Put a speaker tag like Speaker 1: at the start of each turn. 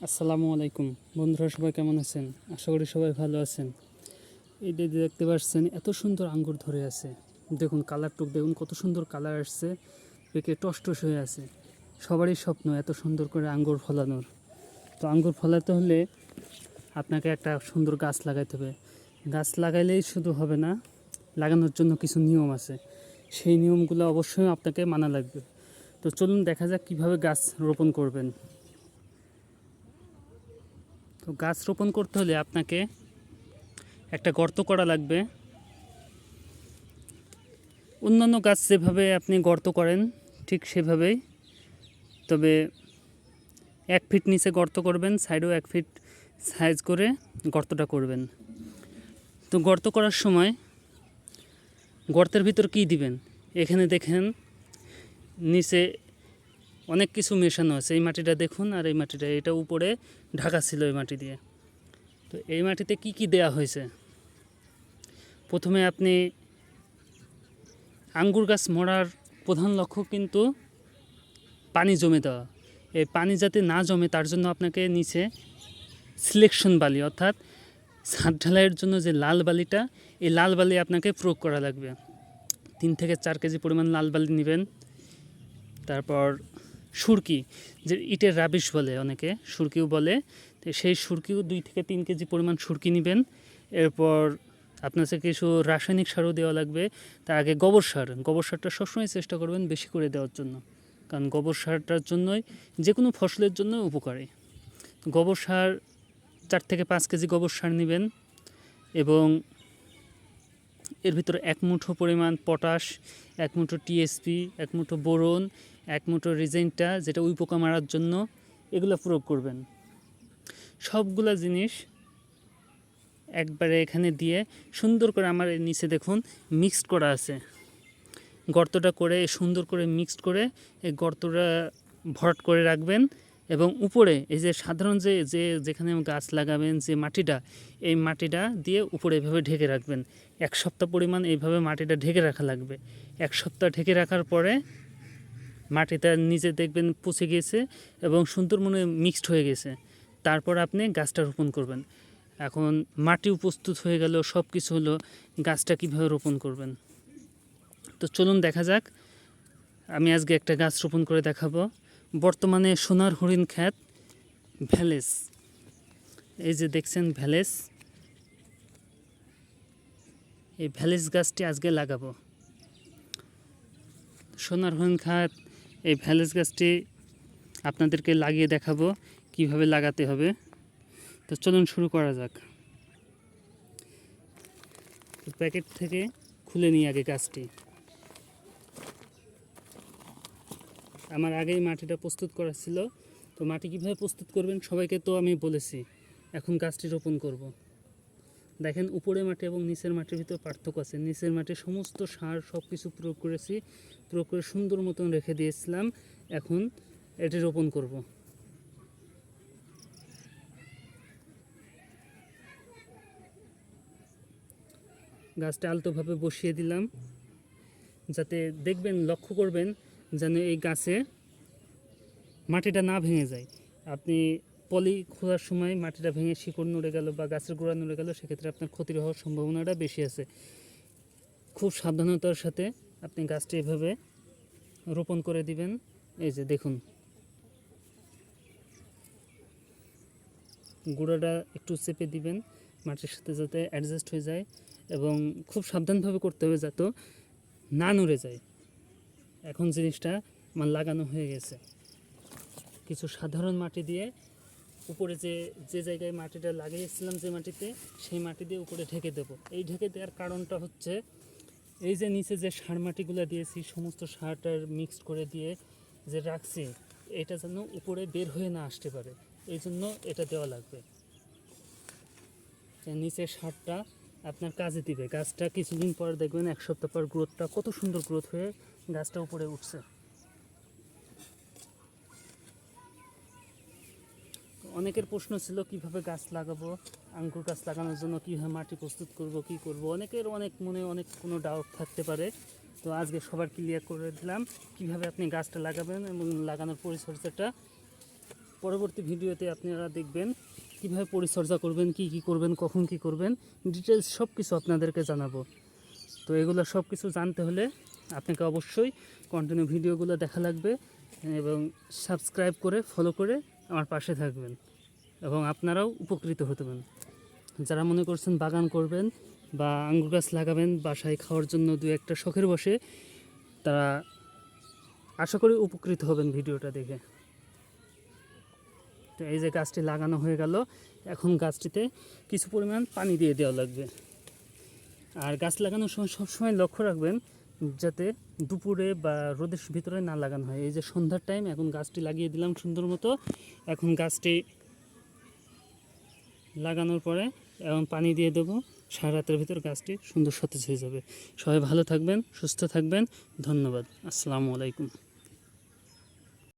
Speaker 1: আসসালামু আলাইকুম বন্ধুরা, সবাই কেমন আছেন? আশা করি সবাই ভালো আছেন। এই যে দেখতে পাচ্ছেন এত সুন্দর আঙ্গুর ধরে আছে। দেখুন কালারটুক দেখুন, কত সুন্দর কালার আসছে, পেকে টসটস হয়ে আছে। সবারই স্বপ্ন এত সুন্দর করে আঙ্গুর ফলানোর। তো আঙ্গুর ফলাতে হলে আপনাকে একটা সুন্দর গাছ লাগাইতে হবে। গাছ লাগাইলেই শুধু হবে না, লাগানোর জন্য কিছু নিয়ম আছে। সেই নিয়মগুলো অবশ্যই আপনাকে মানা লাগবে। তো চলুন দেখা যাক কীভাবে গাছ রোপণ করবেন। তো গাছ রোপণ করতে হলে আপনাকে একটা গর্ত করা লাগবে। অন্যান্য গাছ যেভাবে আপনি গর্ত করেন ঠিক সেভাবেই, তবে 1 ফিট নিচে গর্ত করবেন, সাইডেও 1 ফিট সাইজ করে গর্তটা করবেন। তো গর্ত করার সময় গর্তের ভিতর কী দিবেন, এখানে দেখেন নিচে অনেক কিছু মেশানো আছে। এই মাটিটা দেখুন, আর এই মাটিটা, এটা উপরে ঢাকা ছিল এই মাটি দিয়ে। তো এই মাটিতে কি কি দেয়া হয়েছে? প্রথমে আপনি আঙ্গুর গাছ মরার প্রধান লক্ষ্য কিন্তু পানি জমে দেওয়া। এই পানি যাতে না জমে তার জন্য আপনাকে নিচে সিলেকশন বালি, অর্থাৎ ছাদ ঢালাইয়ের জন্য যে লাল বালিটা, এই লাল বালি আপনাকে প্রয়োগ করা লাগবে। 3 থেকে 4 কেজি পরিমাণ লাল বালি নেবেন। তারপর সুরকি, যে ইটের রাবিশ বলে অনেকে, সুরকিও বলে, তো সেই সুরকিও 2 থেকে 3 কেজি পরিমাণ সুরকি নেবেন। এরপর আপনাকে কিছু রাসায়নিক সারও দেওয়া লাগবে। তার আগে গোবর সারটা সবসময় চেষ্টা করবেন বেশি করে দেওয়ার জন্য, কারণ গোবর সারটার জন্যই যে কোনো ফসলের জন্য উপকারী। গোবর সার 4 থেকে 5 কেজি গোবর সার নেবেন, এবং এর ভিতরে 1 মুঠো পরিমাণ পটাশ, 1 মুঠো টিএসপি, 1 মুঠো বোরন, 1 মুঠো রিজেন্টা, যেটা উই পোকা মারার জন্য, এগুলো প্রয়োগ করবেন। সবগুলা জিনিস একবারে এখানে দিয়ে সুন্দর করে, আমার নিচে দেখুন মিক্সড করা আছে, গর্তটা করে সুন্দর করে মিক্সড করে এই গর্তটা ভরাট করে রাখবেন। এবং উপরে এই যে সাধারণ যেখানে গাছ লাগাবেন যে মাটিটা, এই মাটিটা দিয়ে উপরে এভাবে ঢেকে রাখবেন। 1 সপ্তাহ পরিমাণ এইভাবে মাটিটা ঢেকে রাখা লাগবে। 1 সপ্তাহ ঢেকে রাখার পরে মাটিটা নিচে দেখবেন পচে গেছে এবং সুন্দর মনে মিক্সড হয়ে গেছে। তারপর আপনি গাছটা রোপণ করবেন। এখন মাটিও প্রস্তুত হয়ে গেল, সব কিছু হলো, গাছটা কীভাবে রোপণ করবেন। তো চলুন দেখা যাক। আমি আজকে একটা গাছ রোপণ করে দেখাবো। বর্তমানে সোনার হরিণ খ্যাত ভ্যালেস, এই যে দেখছেন ভ্যালেস, এই ভ্যালেস গাছটি আজকে লাগাবো। সোনার হরিণ খ্যাত এই ভ্যালেস গাছটি আপনাদেরকে লাগিয়ে দেখাবো কিভাবে লাগাতে হবে। তো চলুন শুরু করা যাক। প্যাকেট থেকে খুলে নিই আগে গাছটি। আমার আগেই মাটিটা প্রস্তুত করা ছিল। তো মাটি কীভাবে প্রস্তুত করবেন সবাইকে তো আমি বলেছি। এখন গাছটি রোপণ করব। দেখেন উপরে মাটি এবং নিচের মাটির ভিতর পার্থক্য আছে। নিচের মাটি সমস্ত সার সব কিছু প্রয়োগ করেছি, প্রয়োগ করে সুন্দর মতন রেখে দিয়েছিলাম। এখন এটি রোপণ করব। গাছটা আলতোভাবে বসিয়ে দিলাম, যাতে দেখবেন, লক্ষ্য করবেন যেন এই গাছে মাটিটা না ভেঙে যায়। আপনি পলি খোলার সময় মাটিটা ভেঙে শিকড় নড়ে গেল বা গাছের গোড়া নড়ে গেল, সেক্ষেত্রে আপনার ক্ষতির হওয়ার সম্ভাবনাটা বেশি আছে। খুব সাবধানতার সাথে আপনি গাছটি এভাবে রোপণ করে দিবেন। এই যে দেখুন, গোড়াটা একটু চেপে দিবেন মাটির সাথে, যাতে অ্যাডজাস্ট হয়ে যায়, এবং খুব সাবধানভাবে করতে হবে যাতে না নড়ে যায়। এখন জিনিসটা আমার লাগানো হয়ে গেছে। কিছু সাধারণ মাটি দিয়ে উপরে যে জায়গায় মাটিটা লাগিয়েছিলাম, যে মাটিতে, সেই মাটি দিয়ে উপরে ঢেকে দেবো। এই ঢেকে দেওয়ার কারণটা হচ্ছে, এই যে নিচে যে সার মাটিগুলো দিয়েছি, সমস্ত সারটার মিক্সড করে দিয়ে যে রাখছি, এটা যেন উপরে বের হয়ে না আসতে পারে, এই জন্য এটা দেওয়া লাগবে। নিচের সারটা আপনার কাজে দিবে। গাছটা কিছুদিন পর দেখবেন, 1 সপ্তাহ পর গ্রোথটা কত সুন্দর গ্রোথ হয়ে গাছটা উপরে উঠছে। অনেকের প্রশ্ন ছিল কিভাবে গাছ লাগাবো, আঙ্গুর গাছ লাগানোর জন্য কীভাবে মাটি প্রস্তুত করব, কি করব, অনেকের মনে অনেক কোনো ডাউট থাকতে পারে। তো আজকে সবার ক্লিয়ার করে দিলাম কিভাবে আপনি গাছটা লাগাবেন এবং লাগানোর পরিচর্যাটা পরবর্তী ভিডিওতে আপনারা দেখবেন কীভাবে পরিচর্যা করবেন, কি করবেন, কখন কি করবেন, ডিটেলস সব কিছু আপনাদেরকে জানাবো। তো এগুলো সব কিছু জানতে হলে আপনাকে অবশ্যই কন্টিনিউ ভিডিওগুলো দেখা লাগবে এবং সাবস্ক্রাইব করে ফলো করে আমার পাশে থাকবেন এবং আপনারাও উপকৃত হতেবেন। যারা মনে করছেন বাগান করবেন বা আঙ্গুর গাছ লাগাবেন বাসায় খাওয়ার জন্য দু একটা শখের বসে, তারা আশা করি উপকৃত হবেন ভিডিওটা দেখে। তো এই যে গাছটি লাগানো হয়ে গেল, এখন গাছটিতে কিছু পরিমাণ পানি দিয়ে দেওয়া লাগবে। আর গাছ লাগানোর সময় সবসময় লক্ষ্য রাখবেন যাতে দুপুরে বা রোদের ভিতরে না লাগানো হয়। এই যে সন্ধ্যার টাইম, এখন গাছটি লাগিয়ে দিলাম সুন্দর মতো। এখন গাছটি লাগানোর পরে এবং পানি দিয়ে দেবো, সারা রাতের ভিতর গাছটি সুন্দর সতেজ হয়ে যাবে। সবাই ভালো থাকবেন, সুস্থ থাকবেন। ধন্যবাদ। আসসালামু আলাইকুম।